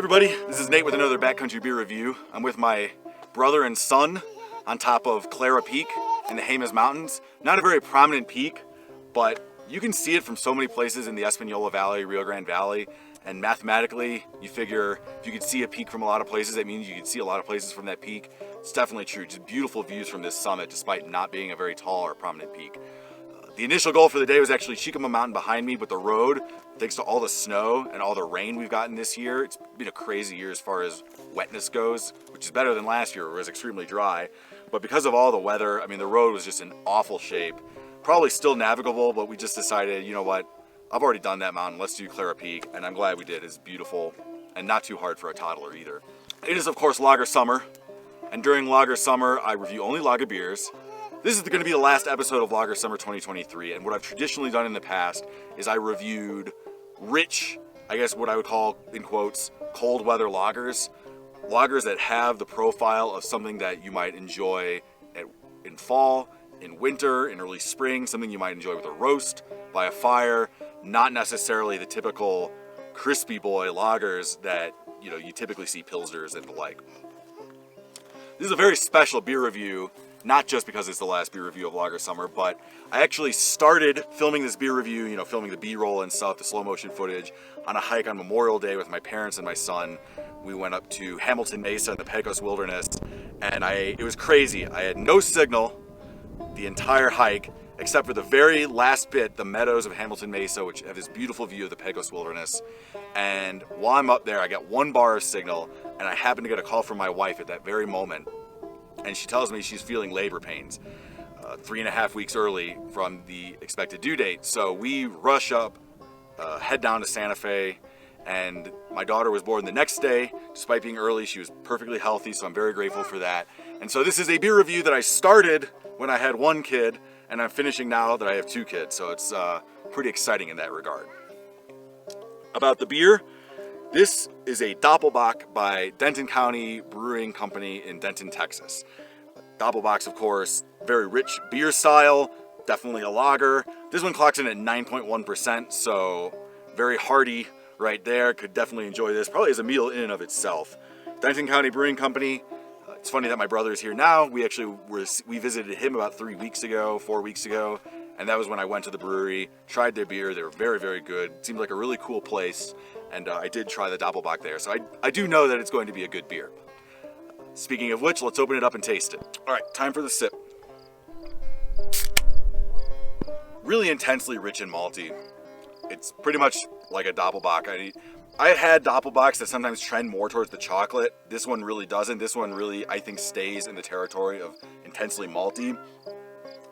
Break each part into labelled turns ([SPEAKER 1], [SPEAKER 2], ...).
[SPEAKER 1] everybody, this is Nate with another Backcountry beer review. I'm with my brother and son on top of Clara Peak in the Jemez Mountains. Not a very prominent peak, but you can see it from so many places in the Espanola Valley, Rio Grande Valley, and mathematically, you figure if you could see a peak from a lot of places, that means you could see a lot of places from that peak. It's definitely true. Just beautiful views from this summit, despite not being a very tall or prominent peak. The initial goal for the day was actually Chicama Mountain behind me, but the road, thanks to all the snow and all the rain we've gotten this year, it's been a crazy year as far as wetness goes, which is better than last year, where it was extremely dry. But because of all the weather, I mean, the road was just in awful shape. Probably still navigable, but we just decided, you know what, I've already done that mountain, let's do Clara Peak, and I'm glad we did. It's beautiful and not too hard for a toddler either. It is, of course, lager summer, and during lager summer, I review only lager beers. This is going to be the last episode of Lager Summer 2023, and what I've traditionally done in the past is I reviewed rich, I guess what I would call, in quotes, cold weather lagers. Lagers that have the profile of something that you might enjoy in fall, in winter, in early spring, something you might enjoy with a roast, by a fire, not necessarily the typical crispy boy lagers that, you know, you typically see pilsners and the like. This is a very special beer review. Not just because it's the last beer review of Lager Summer, but I actually started filming this beer review, you know, filming the B-roll and stuff, the slow motion footage, on a hike on Memorial Day with my parents and my son. We went up to Hamilton Mesa in the Pecos Wilderness, and it was crazy. I had no signal the entire hike, except for the very last bit, the meadows of Hamilton Mesa, which have this beautiful view of the Pecos Wilderness. And while I'm up there, I got 1 bar of signal, and I happened to get a call from my wife at that very moment. And she tells me she's feeling labor pains 3.5 weeks early from the expected due date. So we rush up, head down to Santa Fe, and my daughter was born the next day. Despite being early, she was perfectly healthy, so I'm very grateful for that. And so this is a beer review that I started when I had 1 kid, and I'm finishing now that I have 2 kids. So it's pretty exciting in that regard. About the beer, this is a Doppelbock by Denton County Brewing Company in Denton, Texas. Doppelbocks, of course, very rich beer style, definitely a lager. This one clocks in at 9.1%, so very hearty right there. Could definitely enjoy this, probably as a meal in and of itself. Denton County Brewing Company. It's funny that my brother is here now. We visited him about 4 weeks ago, and that was when I went to the brewery, tried their beer. They were very, very good. Seemed like a really cool place. And I did try the Doppelbock there, so I do know that it's going to be a good beer. Speaking of which, let's open it up and taste it. All right, time for the sip. Really intensely rich and malty. It's pretty much like a Doppelbock. I had Doppelbocks that sometimes trend more towards the chocolate. This one really doesn't. This one really, I think, stays in the territory of intensely malty.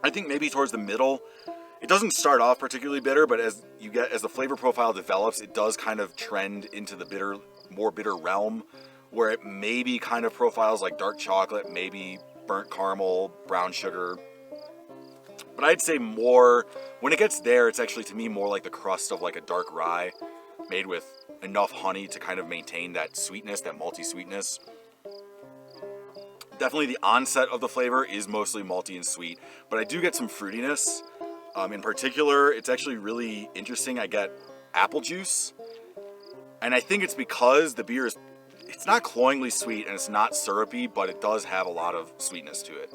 [SPEAKER 1] I think maybe towards the middle. It doesn't start off particularly bitter, but as the flavor profile develops, it does kind of trend into the more bitter realm, where it maybe kind of profiles like dark chocolate, maybe burnt caramel, brown sugar. But I'd say more, when it gets there, it's actually to me more like the crust of like a dark rye, made with enough honey to kind of maintain that sweetness, that malty sweetness. Definitely the onset of the flavor is mostly malty and sweet, but I do get some fruitiness. In particular, it's actually really interesting. I get apple juice, and I think it's because the beer it's not cloyingly sweet and it's not syrupy, but it does have a lot of sweetness to it.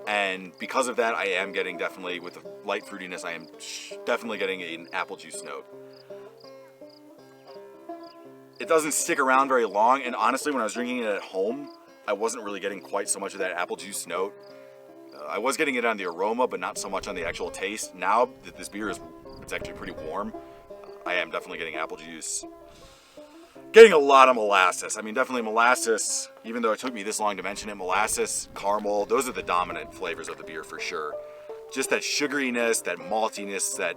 [SPEAKER 1] And because of that, I am getting definitely, with the light fruitiness, I am definitely getting an apple juice note. It doesn't stick around very long, and honestly, when I was drinking it at home, I wasn't really getting quite so much of that apple juice note. I was getting it on the aroma, but not so much on the actual taste. Now that this beer it's actually pretty warm, I am definitely getting apple juice. Getting a lot of molasses. I mean, definitely molasses, even though it took me this long to mention it, molasses, caramel, those are the dominant flavors of the beer for sure. Just that sugariness, that maltiness, that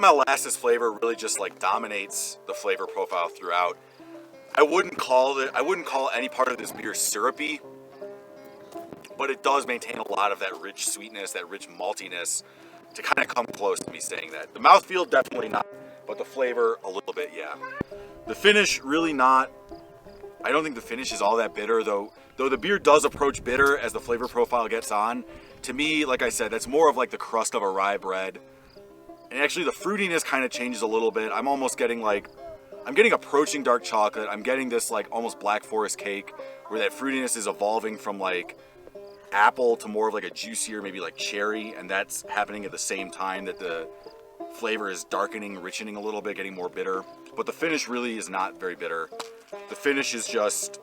[SPEAKER 1] molasses flavor really just like dominates the flavor profile throughout. I wouldn't call any part of this beer syrupy, but it does maintain a lot of that rich sweetness, that rich maltiness, to kind of come close to me saying that. The mouthfeel, definitely not, but the flavor, a little bit, yeah. The finish, really not. I don't think the finish is all that bitter, though the beer does approach bitter as the flavor profile gets on. To me, like I said, that's more of like the crust of a rye bread. And actually the fruitiness kind of changes a little bit. I'm almost getting like I'm getting approaching dark chocolate. I'm getting this like almost black forest cake where that fruitiness is evolving from like apple to more of like a juicier, maybe like cherry, and that's happening at the same time that the flavor is darkening, richening a little bit, getting more bitter. But the finish really is not very bitter. The finish is just,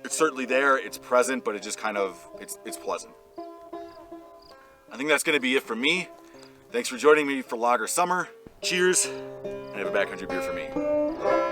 [SPEAKER 1] it's certainly there, it's present, but it just kind of, it's pleasant. I think that's gonna be it from me. Thanks for joining me for Lager Summer. Cheers, and have a backcountry beer for me.